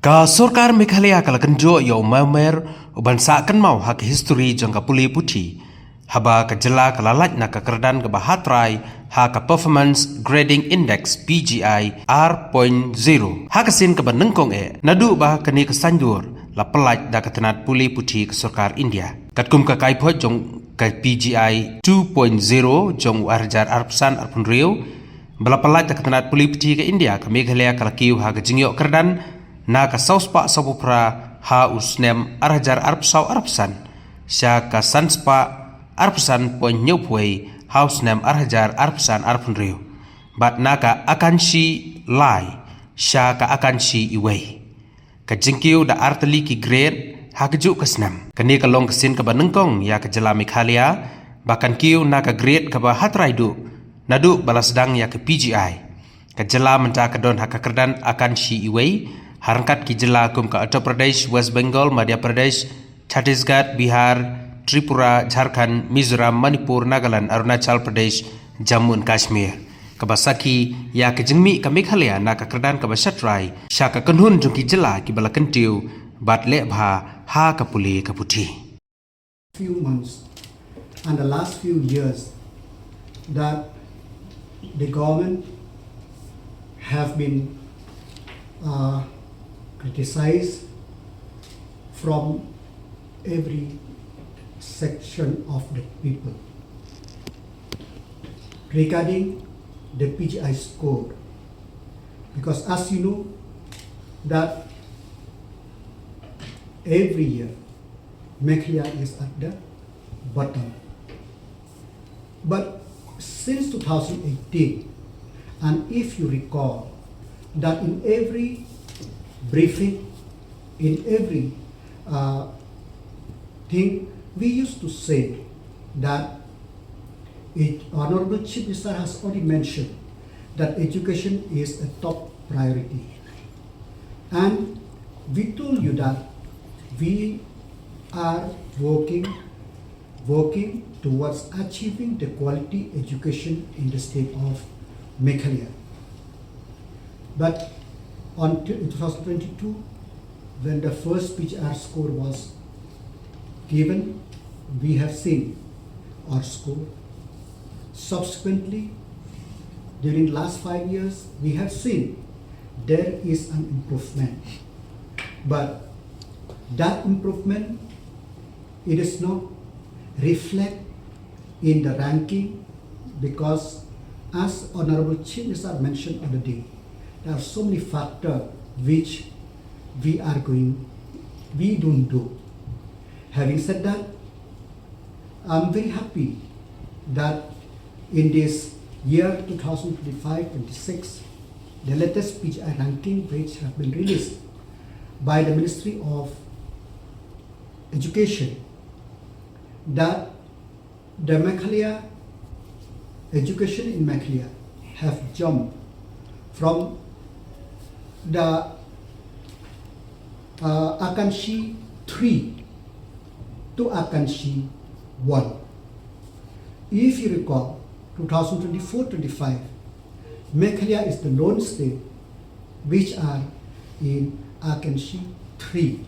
Ka Sorkar Meghalaya kalakanjo yo Mawmer ubansa kan mau hak history jong ka pule puthi haba ka jylla kalalat na ka kyrdan ka hatrai ha ka performance grading index PGI R.0 ha ka sin ka banengkong nadu ba kani ka sanjur la pelat da ka tenat pule puthi ka Sorkar India katkum ka kai pho jong ka PGI 2.0 jong arjar arpsan arpun riu bala pelat da ka tenat pule puthi ka India ka Meghalaya kala Kiew ha ka jingyo kyrdan na ka sauspa sabupra ha usnem arhajar arpsau arpsan sya ka sanspa arpsan poin nyopwei ha usnem arhajar arpsan arpunriu bat na ka akanshi lai sya ka akanshi iwei ka jingkiu da artali ki grade ha ka juk kasnam kani ka long kasin ka banengkong ya ka jylla Meghalaya bahkan kiu na ka grade ka ba hatrai du nadu balasdang ya ka PGI ka jylla menta ka don ha ka kyrdan akanshi iwei harangkat ki jylla kum ka Uttar Pradesh, West Bengal, Madhya Pradesh, Chhattisgarh, Bihar, Tripura, Jharkhand, Mizoram, Manipur, Nagaland, Arunachal Pradesh, Jammu and Kashmir. Kabasaki ya ka jingmi ka Meghalaya na ka kyrdan ka hatrai sya ka kanhun jong ki jylla ki bala kentiu bat le bha ha ka pule ka puthi. Few months and the last few years that the government have been criticized from every section of the people regarding the PGI score, because as you know that every year Meghalaya is at the bottom, but since 2018, and if you recall that in every briefing, in every thing, we used to say that Honorable Chief Minister has already mentioned that education is a top priority. And we told you that we are working towards achieving the quality education in the state of Meghalaya. But in 2022, when the first PGR score was given, we have seen our score. Subsequently, during the last 5 years, we have seen there is an improvement. But that improvement, it is not reflect in the ranking, because as Honorable Chief Minister mentioned on the day, there are so many factors which we don't do. Having said that, I'm very happy that in this year 2025-26, the latest PGI ranking which have been released by the Ministry of Education, that the Meghalaya education in Meghalaya have jumped from the Akanshi-3 to Akanshi-1. If you recall, 2024-25, Meghalaya is the lone state which are in Akanshi-3.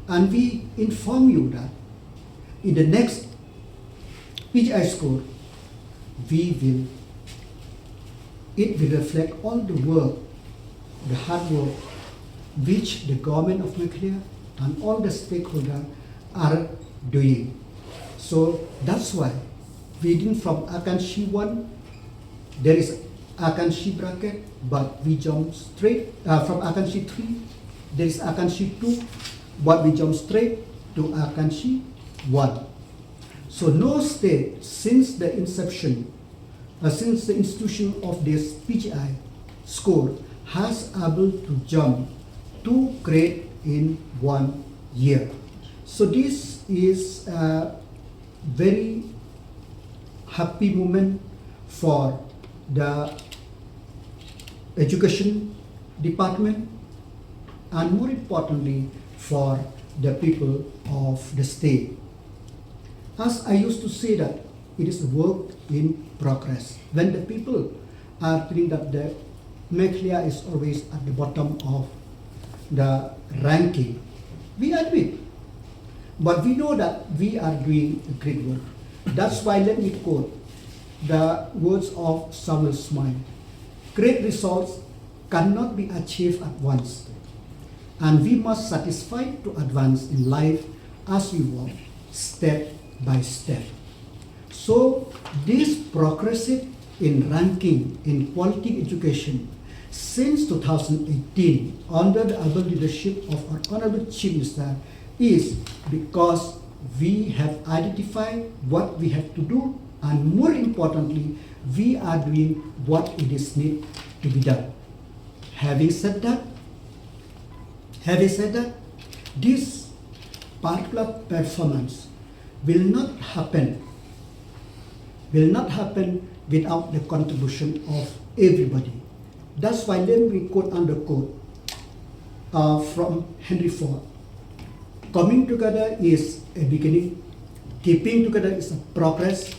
And we inform you that in the next PGI score, it will reflect all the work, the hard work which the government of Meghalaya and all the stakeholders are doing. So that's why we didn't from Akanshi-1, there is Akanshi bracket, but we jump straight from Akanshi-3, there is Akanshi-2, but we jump straight to Akanshi-1. So no state since the inception, since the institution of this PGI score has able to jump 2 grades in 1 year. So this is a very happy moment for the education department, and more importantly for the people of the state. As I used to say that it is a work in progress. When the people are feeling that the Meghalaya is always at the bottom of the ranking. We admit, but we know that we are doing great work. That's why let me quote the words of Samuel Smile. Great results cannot be achieved at once, and we must satisfy to advance in life as we walk step by step. So this progressive in ranking in quality education since 2018 under the able leadership of our Honorable Chief Minister is because we have identified what we have to do, and more importantly, we are doing what it is need to be done. Having said that, this particular performance will not happen without the contribution of everybody. That's why let me quote unquote from Henry Ford. Coming together is a beginning, keeping together is a progress,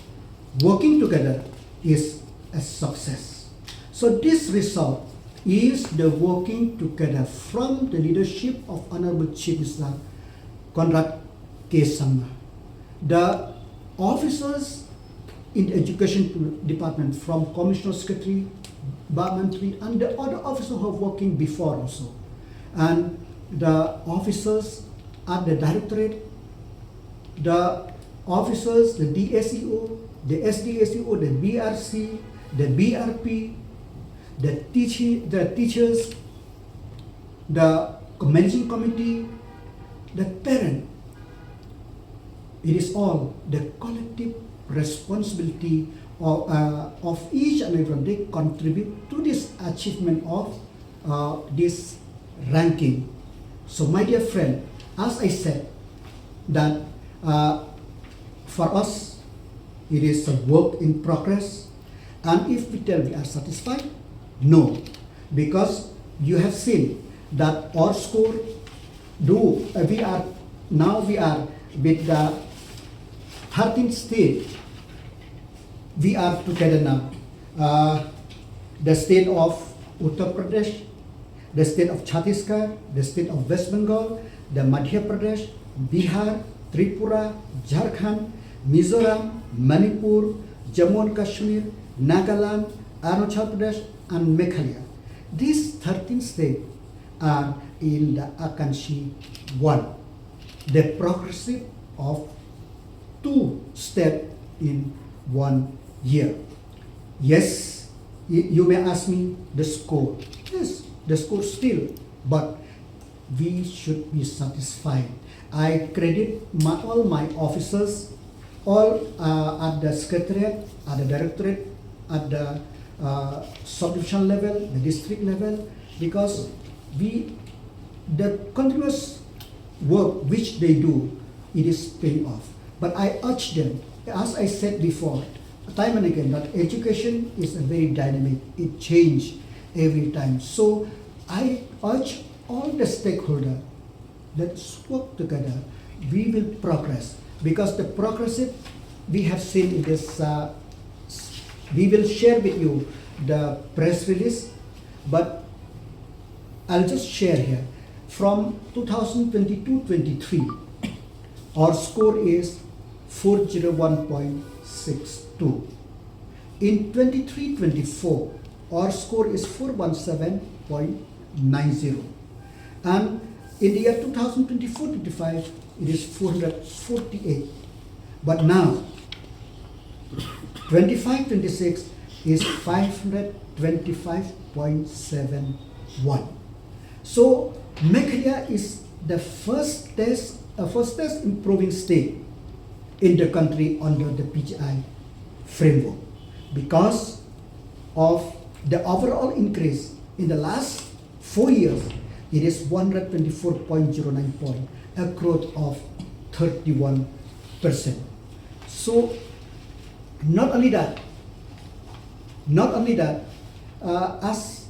working together is a success. So this result is the working together from the leadership of Honorable Chief Minister Conrad K. Sangma. The officers in the education department, from Commissioner Secretary, Mantri, and the other officers who are working before also, and the officers at the directorate, the officers, the DSEO, the SDSEO, the BRC, the BRP, the teachers, the managing committee, the parent. It is all the collective responsibility of each and every one. They contribute to this achievement of this ranking. So my dear friend, as I said, that for us, it is a work in progress. And if we tell we are satisfied, no. Because you have seen that our score, we are with the 13th state, we are together now. The state of Uttar Pradesh, the state of Chhattisgarh, the state of West Bengal, the Madhya Pradesh, Bihar, Tripura, Jharkhand, Mizoram, Manipur, Jammu and Kashmir, Nagaland, Arunachal Pradesh, and Meghalaya. These 13 states are in the Akanshi-1, the progressive of 2 steps in 1 year. Yes, you may ask me the score. Yes, the score still, but we should be satisfied. I credit all my officers, all at the secretariat, at the directorate, at the subdivision level, the district level, because the continuous work which they do, it is paying off. But I urge them, as I said before, time and again, that education is a very dynamic, it changes every time. So I urge all the stakeholders, let's work together, we will progress. Because the progressive we have seen in this, we will share with you the press release, but I'll just share here. From 2022-23, our score is 401.62. In 23-24, our score is 417.90. And in the year 2024-25, it is 448. But now, 25-26 is 525.71. So Meghalaya is the first improving state in the country under the PGI framework, because of the overall increase in the last 4 years. It is 124.09 point, a growth of 31%. So not only that, as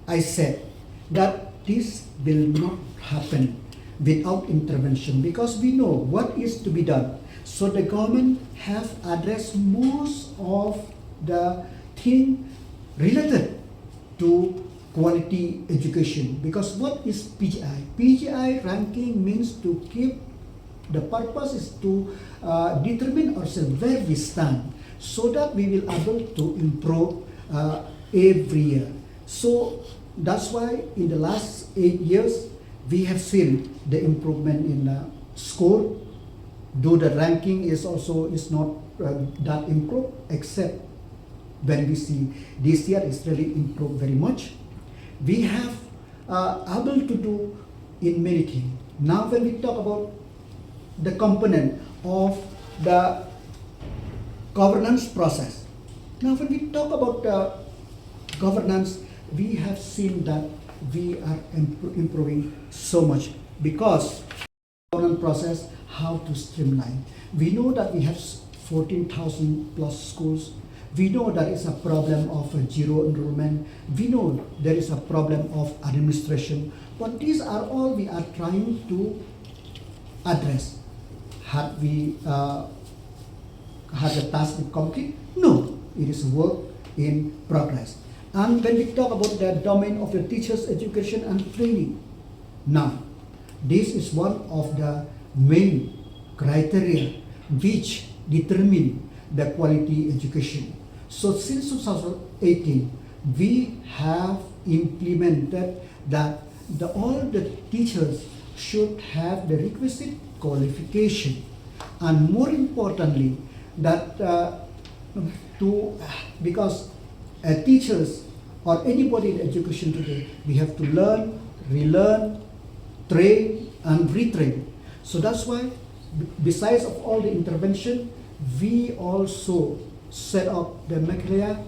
I said, that this will not happen without intervention, because we know what is to be done. So the government have addressed most of the thing related to quality education. Because what is PGI? PGI ranking means to keep, the purpose is to determine ourselves where we stand, so that we will able to improve every year. So that's why in the last 8 years we have seen the improvement in score. Though the ranking is not that improved, except when we see this year is really improved very much. We have able to do in many things. Now when we talk about the component of the governance process, now when we talk about governance, we have seen that we are improving so much, because governance process, how to streamline. We know that we have 14,000 plus schools. We know there is a problem of zero enrollment. We know there is a problem of administration. But these are all we are trying to address. Had we had the task been complete? No, it is work in progress. And when we talk about the domain of the teachers' education and training, now this is one of the main criteria which determine the quality education. So since 2018, we have implemented that all the teachers should have the requisite qualification, and more importantly, that because teachers or anybody in education today, we have to learn, relearn, train and retrain. So that's why, besides of all the intervention, we also set up the Meghalaya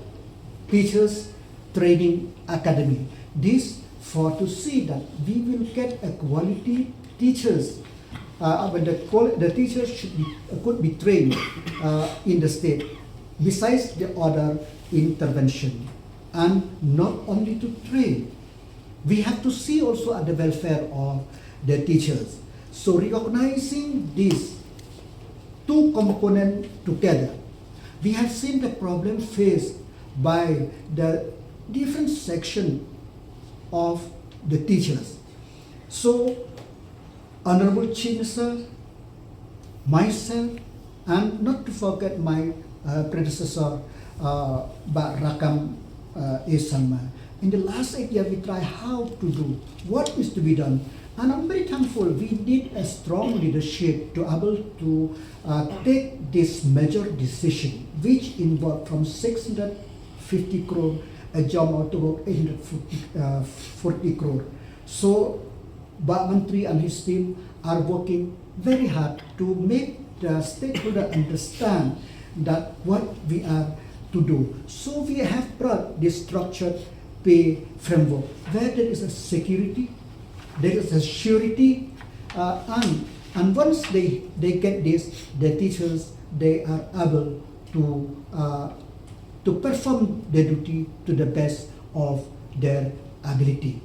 Teachers Training Academy. This for to see that we will get a quality teachers. When the teachers could be trained in the state, besides the other intervention. And not only to train, we have to see also at the welfare of the teachers. So recognizing these two components together, we have seen the problem faced by the different section of the teachers. So Honorable Chief Minister, myself, and not to forget my predecessor, Pak Rakam Isalma. In the last 8 years, we try how to do what is to be done. And I'm very thankful we need a strong leadership to able to take this major decision, which involved from 650 crore, a jump out to about 840 crore. So Pak Menteri and his team are working very hard to make the stakeholder understand that what we are to do. So we have brought this structured pay framework where there is a security, there is a surety, and once they get this, the teachers, they are able to perform their duty to the best of their ability.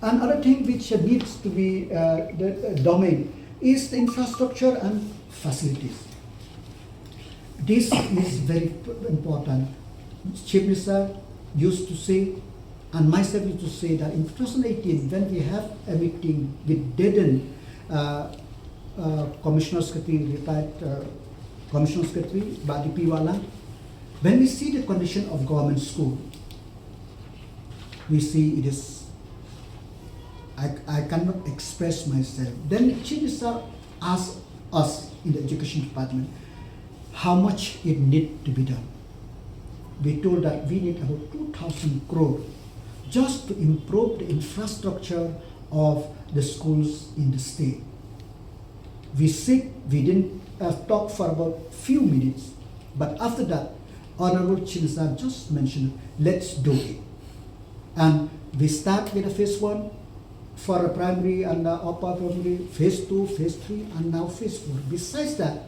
Another thing which needs to be the domain is the infrastructure and facilities. This is very important. Chief Minister used to say, and myself used to say, that in 2018, when we have a meeting with Dedan Commissioner Secretary, retired Commissioner Secretary, Badi Piwala, when we see the condition of government school, we see it is, I cannot express myself. Then Chief Minister asked us in the Education Department how much it need to be done. We told that we need about 2,000 crore just to improve the infrastructure of the schools in the state. We didn't talk for about few minutes, but after that, Honorable Chief Minister just mentioned, let's do it. And we start with the phase 1 for a primary and upper primary, phase 2, phase 3, and now phase 4. Besides that,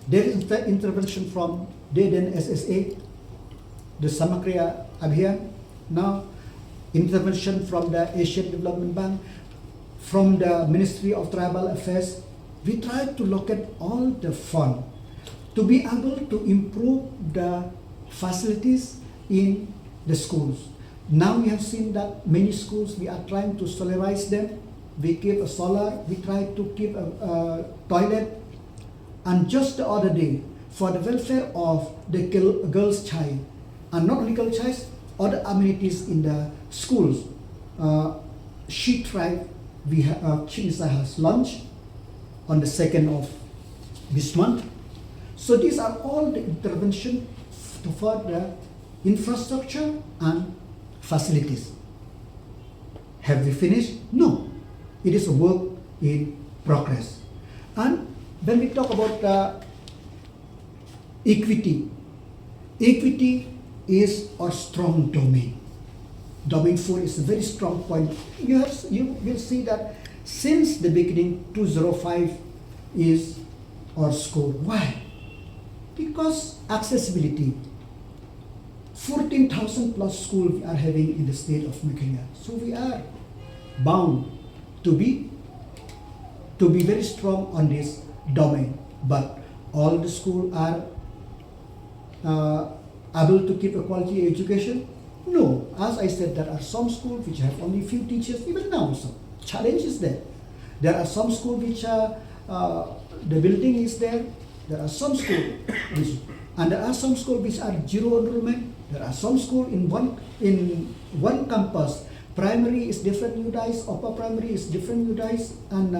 there is the intervention from Dedan SSA, the Samakriya Abhiyan, now intervention from the Asian Development Bank, from the Ministry of Tribal Affairs. We try to locate all the fund to be able to improve the facilities in the schools. Now we have seen that many schools, we are trying to solarize them. We keep a solar, we try to keep a toilet. And just the other day, for the welfare of the girl's child, and not only girl's child, other amenities in the schools, she tried, Chinisa has launched on the 2nd of this month. So these are all the intervention for the infrastructure and facilities. Have we finished? No. It is a work in progress. And when we talk about equity, equity is our strong domain. Domain 4 is a very strong point. You will see that since the beginning, 205 is our score. Why? Because accessibility. 14,000 plus schools we are having in the state of Meghalaya. So we are bound to be very strong on this domain. But all the schools are able to keep a quality education? No. As I said, there are some schools which have only few teachers, even now. So challenge is there. There are some schools which are, the building is there. There are some schools and there are some schools which are zero enrollment. There are some schools in one campus. Primary is different UDIs, upper primary is different UDIs, and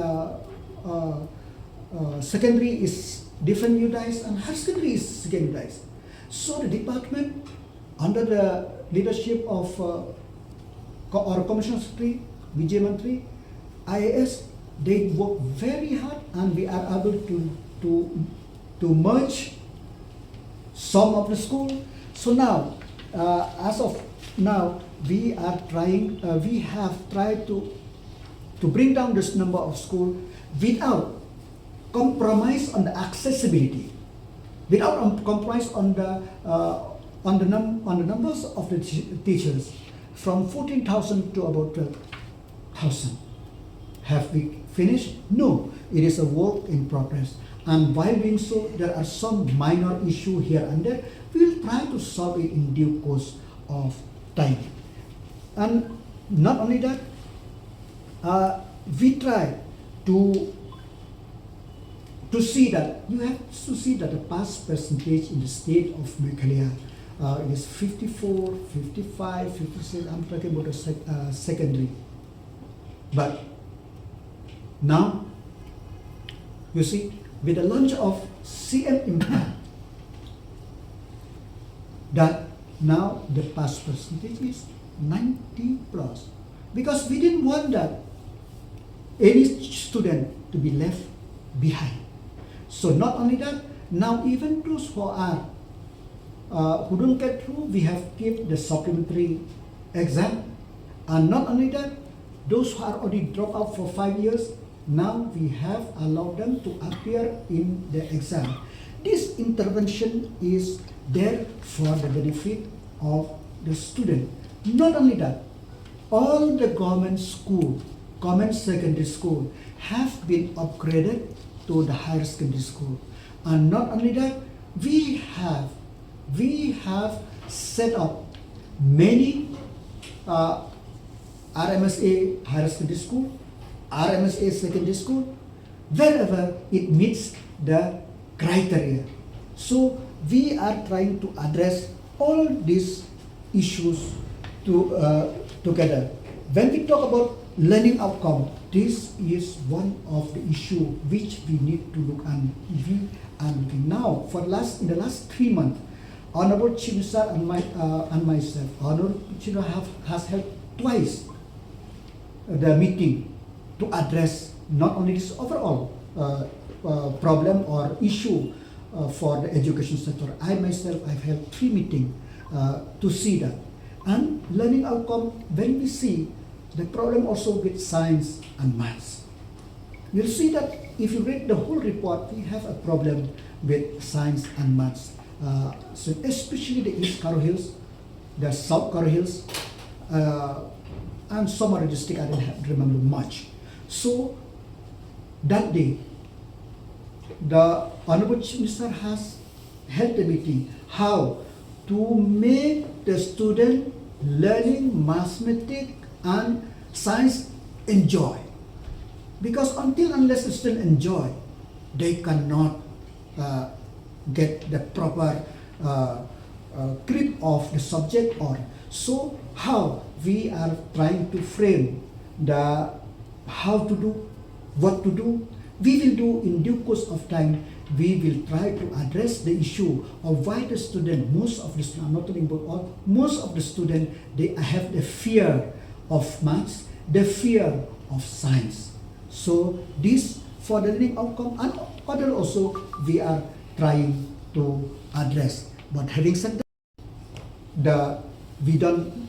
secondary is different UDIs, and higher secondary is second UDIs. So the department, under the leadership of our Commissioner Secretary, Vijay Mantri, IAS, they work very hard, and we are able to merge some of the school. So now, as of now, we are trying. We have tried to bring down this number of schools without compromise on the accessibility, without compromise on the numbers of the teachers, from 14,000 to about 12,000. Have we finished? No. It is a work in progress. And while doing so, there are some minor issues here and there. We will try to solve it in due course of time. And not only that, we try to see that, you have to see that the pass percentage in the state of Meghalaya is 54, 55, 56. I'm talking about the secondary. But now, you see, with the launch of CM Impact, that now the pass percentage is 90 plus. Because we didn't want that any student to be left behind. So not only that, now even those who are who don't get through, we have kept the supplementary exam. And not only that, those who are already dropped out for 5 years, now we have allowed them to appear in the exam. This intervention is there for the benefit of the student. Not only that, all the government school, government secondary school have been upgraded to the higher secondary school. And not only that, we have set up many RMSA higher secondary school, RMSA secondary school, wherever it meets the criteria. So we are trying to address all these issues together. When we talk about learning outcome, this is one of the issues which we need to look at. We are looking now in the last 3 months. Honorable Chief Minister and myself, Honorable Chief Minister has held twice the meeting to address not only this overall problem or issue for the education sector. I myself, I've held 3 meetings to see that. And learning outcome, when we see the problem also with science and maths, you'll see that if you read the whole report, we have a problem with science and maths. So especially the East Karo Hills, the South Karo Hills, and some other district I don't remember much. So that day, the Honorable Chief Minister has held a meeting how to make the student learning mathematics and science enjoy. Because until unless the student enjoy, they cannot get the proper grip of the subject on. So how we are trying to frame the how to do, what to do, we will do in due course of time. We will try to address the issue of why the student, most of the students, I'm not talking about all, most of the students, they have the fear of maths, the fear of science. So this for the learning outcome and other also we are trying to address. But having said that, we don't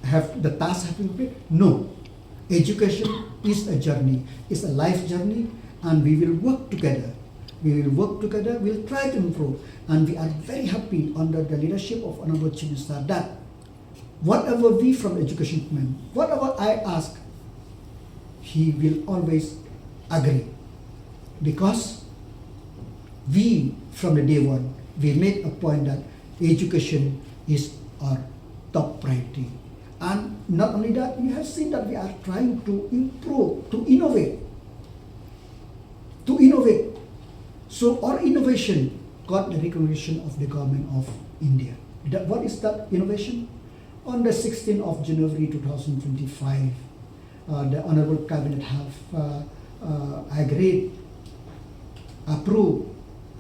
have the task have been completed. No, education is a journey, it's a life journey, and we will work together. We will work together, we'll try to improve, and we are very happy under the leadership of Honorable Chief Minister that whatever we from education department, whatever I ask, he will always agree. Because we from the day one, we made a point that education is our top priority. And not only that, you have seen that we are trying to improve, to innovate. So our innovation got the recognition of the government of India. What is that innovation? On the 16th of January 2025, the Honorable Cabinet have agreed, approved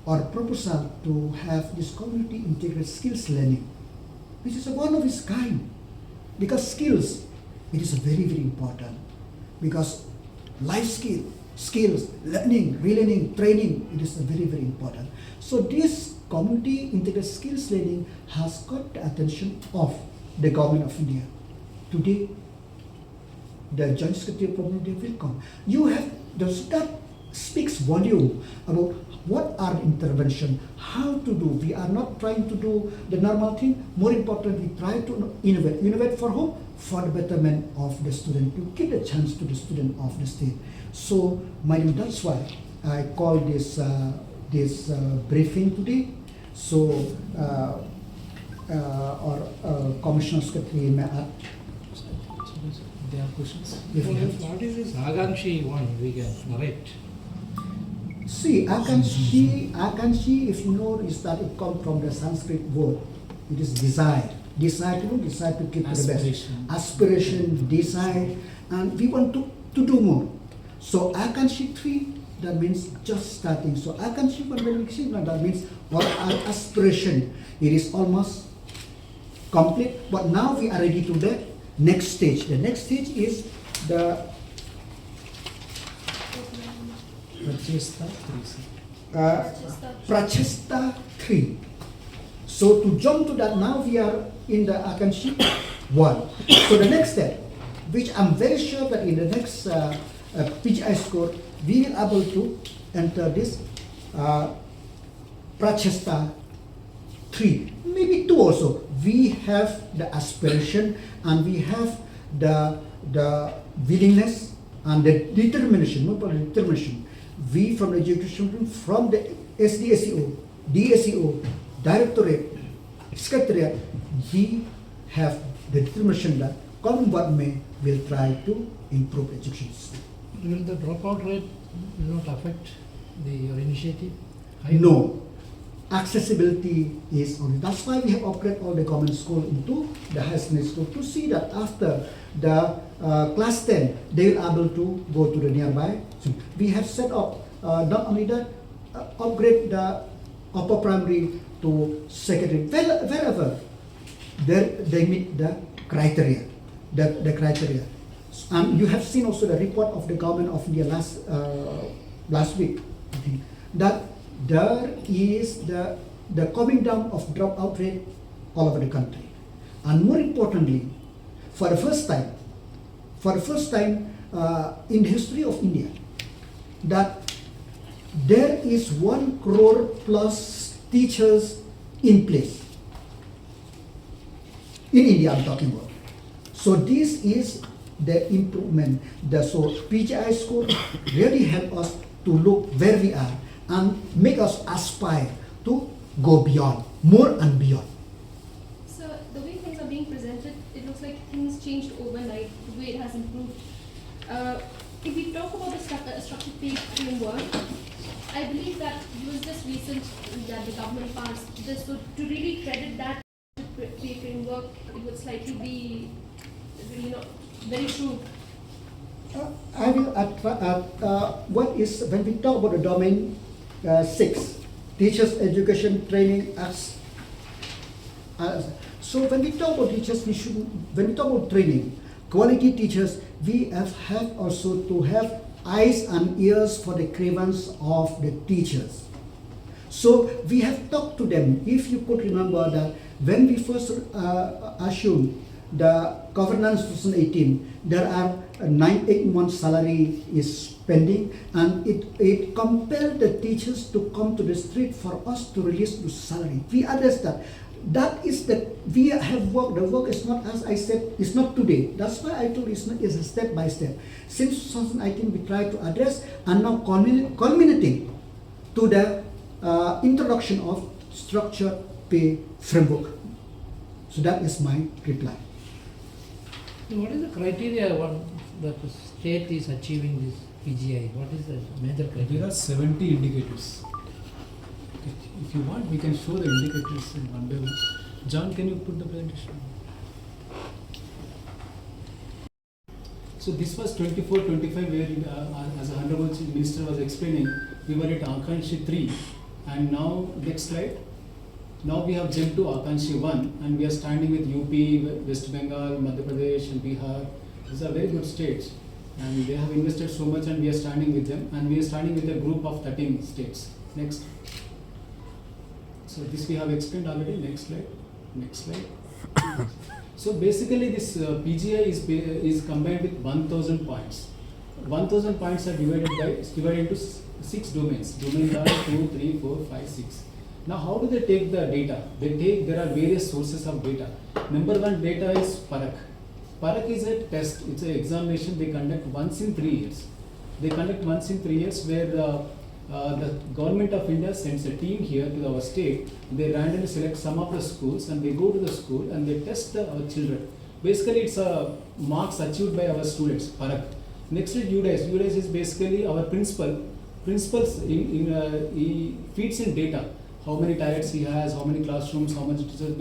our proposal to have this community integrated skills learning, which is one of its kind. Because skills, it is very, very important. Because life skills, learning, relearning, training, it is very, very important. So this community integrated skills learning has got the attention of the government of India. Today, the Joint Secretary of Public will come. You have that speaks volume about what are intervention, how to do. We are not trying to do the normal thing. More importantly, try to innovate. Innovate for whom? For the betterment of the student, to give a chance to the student of the state. So, that's why I call this briefing today. So, our Commissioner Secretary may add. There are questions. What is this Akanshi-1? We can narrate. See, Akanshi, if you know, is that it comes from the Sanskrit word. It is desire. Desire to keep the best. Aspiration, desire, and we want to do more. So Akanshi-3, that means just starting. So Akanshi-1, when we see that means our aspiration, it is almost complete. But now we are ready to the next stage. The next stage is the Prachesta 3. So to jump to that, now we are in the Akanshi 1. So the next step, which I'm very sure that in the next PGI score, we will able to enter this Prachesta 3, maybe 2 also. We have the aspiration and we have the willingness and the determination, not only determination. We from the education, from the SDSEO, DSEO, Directorate, Secretariat, we have the determination that come what may, will try to improve education system. Will the dropout rate not affect your initiative? No. Accessibility is only. That's why we have upgraded all the government school into the high secondary school to see that after the class 10, they will able to go to the nearby. So we have set up not only that, upgrade the upper primary to secondary wherever they meet the criteria. The criteria. And you have seen also the report of the government of India last week, I think, that there is the coming down of dropout rate all over the country. And more importantly, for the first time in the history of India, that there is 1 crore plus teachers in place. In India, I'm talking about. So this is the improvement. So PGI score really help us to look where we are and make us aspire to go beyond, more and beyond. So the way things are being being presented, it looks like things changed overnight, the way it has improved. If we talk about the structured pay framework, I believe that it was just recent that the government passed this. So to really credit that pay framework, it would slightly be, very true. I will what is when we talk about the domain 6, teachers education training as so when we talk about teachers, when we talk about training, quality teachers, we have also to have eyes and ears for the grievance of the teachers. So we have talked to them. If you could remember that when we first assumed the governance 2018, there are 8 months salary is pending, and it compelled the teachers to come to the street for us to release the salary. We understand. That is we have worked. The work is not, as I said, it's not today. That's why I told it's a step by step. Since 2019, we tried to address, and now culminating to the introduction of structured pay framework. So that is my reply. What is the criteria that the state is achieving this PGI? What is the major criteria? There are 70 indicators. If you want, we can show the indicators in one by one. John, can you put the presentation? So this was 24-25 where, as the Honorable Chief Minister was explaining, we were at Akanshi-3, and now next slide. Now we have jumped to Akanshi-1, and we are standing with UP, West Bengal, Madhya Pradesh, and Bihar. These are very good states, and they have invested so much, and we are standing with them, and we are standing with a group of 13 states. Next. So this we have explained already. Next slide. Next slide. So basically, this PGI is combined with 1,000 points. 1,000 points are divided into 6 domains. Domain 1, 2, 3, 4, 5, 6. Now, how do they take the data? There are various sources of data. Number one data is Parak. Parak is a test. It's an examination they conduct once in 3 years. They conduct once in 3 years where the government of India sends a team here to our state. They randomly select some of the schools, and they go to the school and they test our children. Basically, it's marks achieved by our students. Parak. Next is UDICE. UDICE is basically our principal. Principals he feeds in data. How many toilets he has, how many classrooms, how much teachers.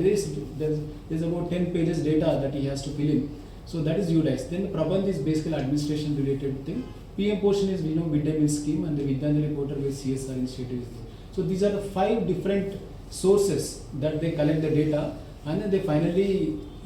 There's about 10 pages data that he has to fill in. So that is UDICE. Then Prabandh is basically administration related thing. PM portion is midday meal scheme, and the Vidyanjali portal with CSR initiative is there. So these are the 5 different sources that they collect the data, and then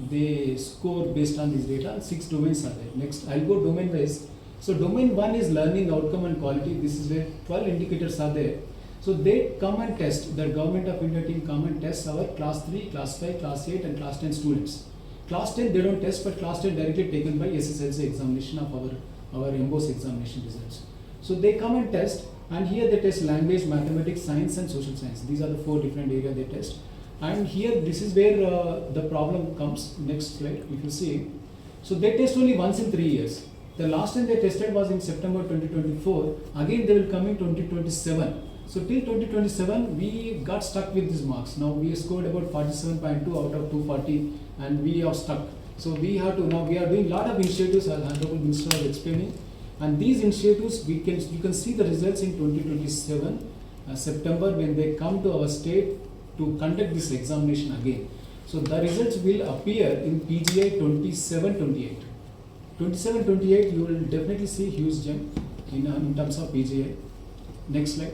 they score based on this data. And 6 domains are there. Next, I'll go domain wise. So domain 1 is learning outcome and quality. This is where 12 indicators are there. So they come and test, the Government of India team come and test our class 3, class 5, class 8 and class 10 students. Class 10 they don't test, but class 10 directly taken by SSLC examination of our MBOS examination results. So they come and test, and here they test language, mathematics, science and social science. These are the 4 different areas they test. And here this is where the problem comes. Next slide, if you see. So they test only once in 3 years. The last time they tested was in September 2024. Again they will come in 2027. So till 2027, we got stuck with these marks. Now we scored about 47.2 out of 240, and we are stuck. So we have to, now we are doing a lot of initiatives, as Honorable Minister was explaining. And these initiatives, you can see the results in 2027, September, when they come to our state to conduct this examination again. So the results will appear in PGI 27-28. 27-28, you will definitely see huge jump in terms of PGI. Next slide.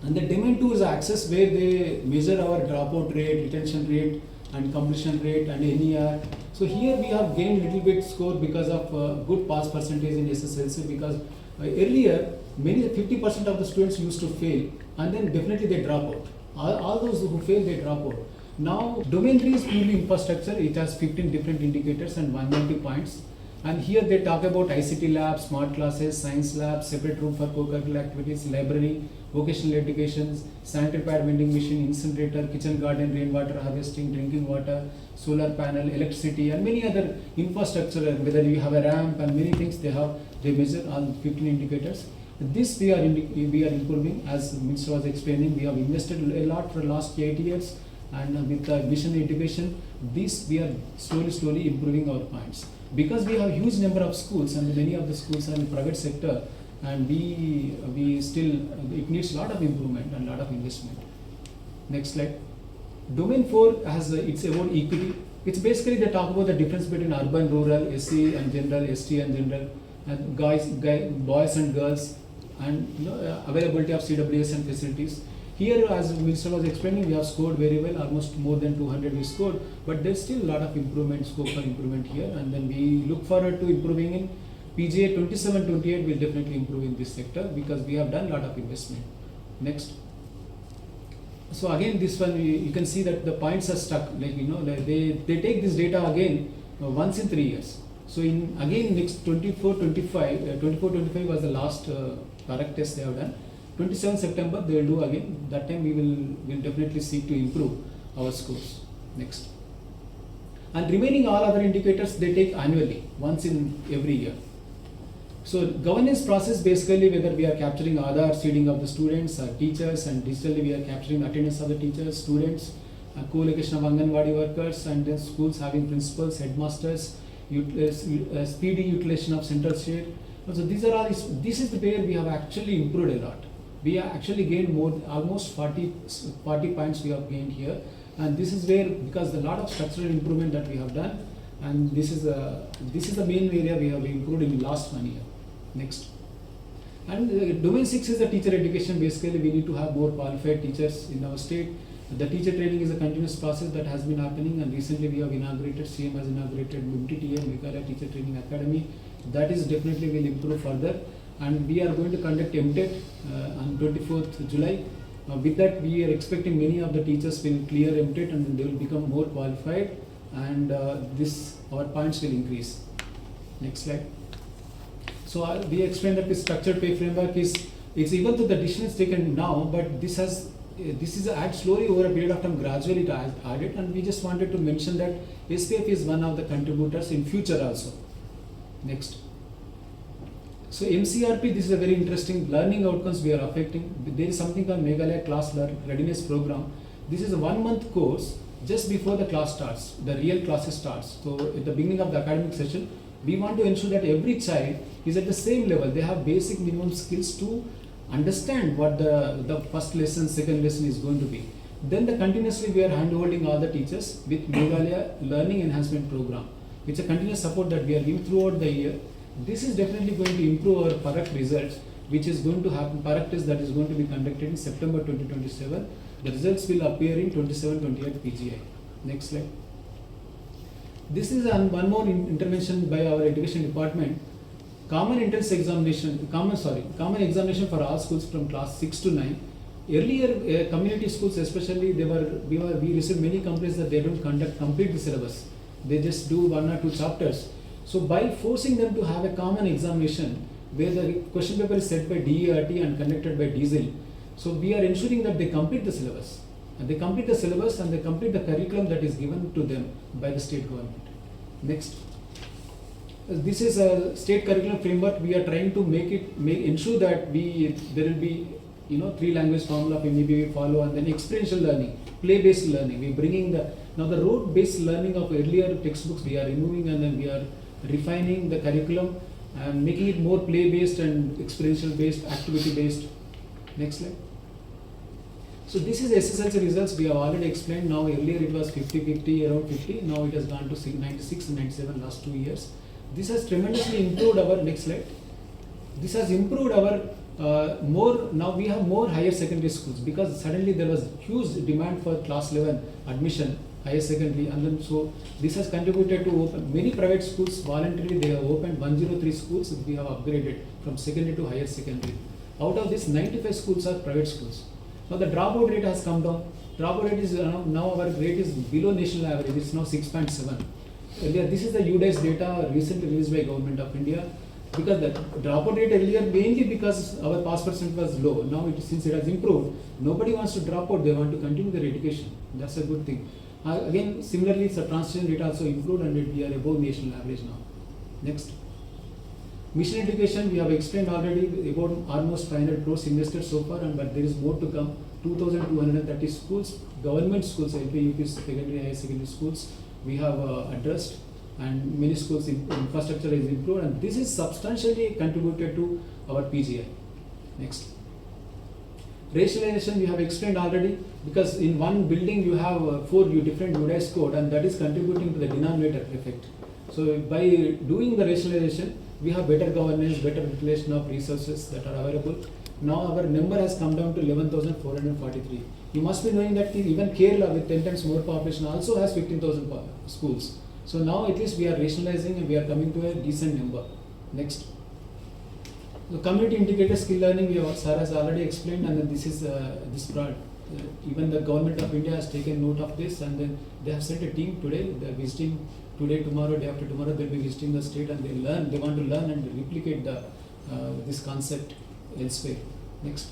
And the domain 2 is access, where they measure our dropout rate, retention rate and completion rate and NER. So here we have gained little bit score because of good pass percentage in SSLC, because earlier 50% of the students used to fail, and then definitely they drop out. All those who fail, they drop out. Now domain 3 is purely infrastructure. It has 15 different indicators and 190 points. And here they talk about ICT lab, smart classes, science lab, separate room for co-curricular activities, library, vocational education, sanitary pad vending machine, incinerator, kitchen garden, rainwater harvesting, drinking water, solar panel, electricity, and many other infrastructure. Whether you have a ramp and many things, they measure all 15 indicators. This we are improving, as the Minister was explaining. We have invested a lot for the last 8 years, and with mission education, This we are slowly improving our points. Because we have huge number of schools and many of the schools are in private sector, and we still, it needs a lot of improvement and lot of investment. Next slide. Domain 4 has it's about equity. It's basically they talk about the difference between urban, rural, SC and general, ST and general, and boys and girls, and availability of CWS and facilities. Here, as Minister was explaining, we have scored very well, almost more than 200 we scored, but there's still a lot of improvement, scope for improvement here, and then we look forward to improving in PGI 27-28 will definitely improve in this sector because we have done a lot of investment. Next. So again, this one you can see that the points are stuck. Like they take this data again once in 3 years. So in again next 24-25 was the last correct test they have done. 27 September they will do again. That time we will definitely seek to improve our scores. Next. And remaining all other indicators they take annually, once in every year. So governance process basically whether we are capturing Aadhaar seeding of the students, teachers, and digitally we are capturing attendance of the teachers, students, co-location of Anganwadi workers, and then schools having principals, headmasters, speedy utilization of central share. So these are all. This is the where we have actually improved a lot. We have actually gained more, almost 40 points we have gained here, and this is where because a lot of structural improvement that we have done, and this is the main area we have improved in last 1 year. Next. And domain 6 is the teacher education. Basically, we need to have more qualified teachers in our state. The teacher training is a continuous process that has been happening, and recently we have inaugurated, CM has inaugurated MTTA, Meghalaya Teacher Training Academy. That is definitely will improve further, and we are going to conduct MTET on 24th July. With that, we are expecting many of the teachers will clear MTET and they will become more qualified, and our points will increase. Next slide. So we explained that the structured pay framework is even though the decision is taken now, but this is added slowly over a period of time, gradually it added, and we just wanted to mention that SPF is one of the contributors in future also. Next. So MCRP, this is a very interesting learning outcomes we are affecting. There is something called Meghalaya Class Readiness Program. This is a 1-month course just before the class starts, the real classes starts. So at the beginning of the academic session, we want to ensure that every child is at the same level. They have basic minimum skills to understand what the first lesson, second lesson is going to be. Then continuously we are hand-holding all the teachers with Meghalaya Learning Enhancement Program. It's a continuous support that we are giving throughout the year. This is definitely going to improve our Parak results, which is going to happen, Parak test that is going to be conducted in September 2027. The results will appear in 27-28 PGI. Next slide. This is one more intervention by our education department. Common examination for all schools from class 6 to 9. Earlier, community schools especially, we received many complaints that they don't complete the syllabus. They just do 1 or 2 chapters. So by forcing them to have a common examination where the question paper is set by DERT and conducted by Diesel, so we are ensuring that they complete the syllabus. And they complete the syllabus and they complete the curriculum that is given to them by the state government. Next. This is a state curriculum framework. We are trying to ensure that there will be 3 language formula maybe we follow, and then experiential learning, play-based learning. We are bringing the rote-based learning of earlier textbooks we are removing, and then we are refining the curriculum and making it more play-based and experiential-based, activity-based. Next slide. So this is SSLC results we have already explained. Now earlier it was 50-50, around 50. Now it has gone to 96 and 97 last 2 years. This has tremendously improved our, next slide. This has improved our now we have more higher secondary schools because suddenly there was huge demand for class 11 admission, higher secondary, and then so this has contributed to open many private schools voluntarily. They have opened 103 schools we have upgraded from secondary to higher secondary. Out of this, 95 schools are private schools. Now the dropout rate has come down. Dropout rate is now our rate is below national average. It's now 6.7. This is the UDICE data recently released by Government of India. Because the dropout rate earlier mainly because our pass percent was low. Now since it has improved, nobody wants to drop out. They want to continue their education. That's a good thing. Again, similarly, the transition rate also improved and we are above national average now. Next. Mission education, we have explained already about almost 500 crores invested so far, but there is more to come. 2,230 schools, government schools, LP, UP, secondary, higher secondary schools, we have addressed, and many schools infrastructure is improved, and this is substantially contributed to our PGI. Next. Racialization we have explained already, because in one building you have 4 different UDIS code, and that is contributing to the denominator effect. So by doing the racialization, we have better governance, better utilization of resources that are available. Now our number has come down to 11,443. You must be knowing that even Kerala, with 10 times more population, also has 15,000 schools. So now at least we are rationalizing and we are coming to a decent number. Next. The community integrated skill learning, Sir has already explained, and then this is even the government of India has taken note of this, and then they have sent a team today. They are visiting today, tomorrow, day after tomorrow. They will be visiting the state, and they want to learn and replicate this concept elsewhere. Next.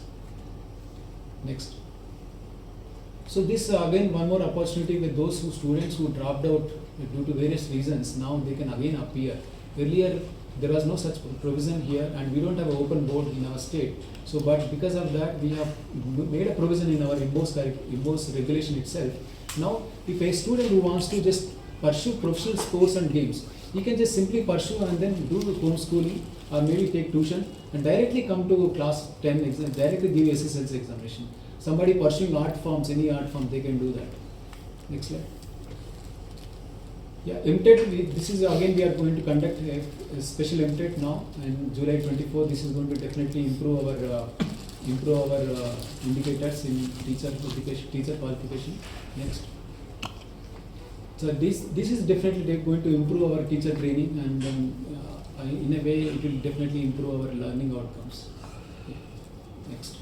So this again one more opportunity with those students who dropped out due to various reasons. Now they can again appear. Earlier there was no such provision here, and we don't have an open board in our state. So, but because of that, we have made a provision in our IMBOS regulation itself. Now, if a student who wants to just pursue professional sports and games, he can just simply pursue and then do homeschooling, or maybe take tuition and directly come to class 10 exam, directly give SSLC examination. Somebody pursuing art forms, any art form, they can do that. Next slide. Yeah, MTET, this is again we are going to conduct a special MTET now in July 24. This is going to definitely improve our indicators in teacher education, teacher qualification. Next. So this is definitely going to improve our teacher training, and in a way it will definitely improve our learning outcomes. Next.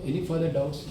Any further doubts?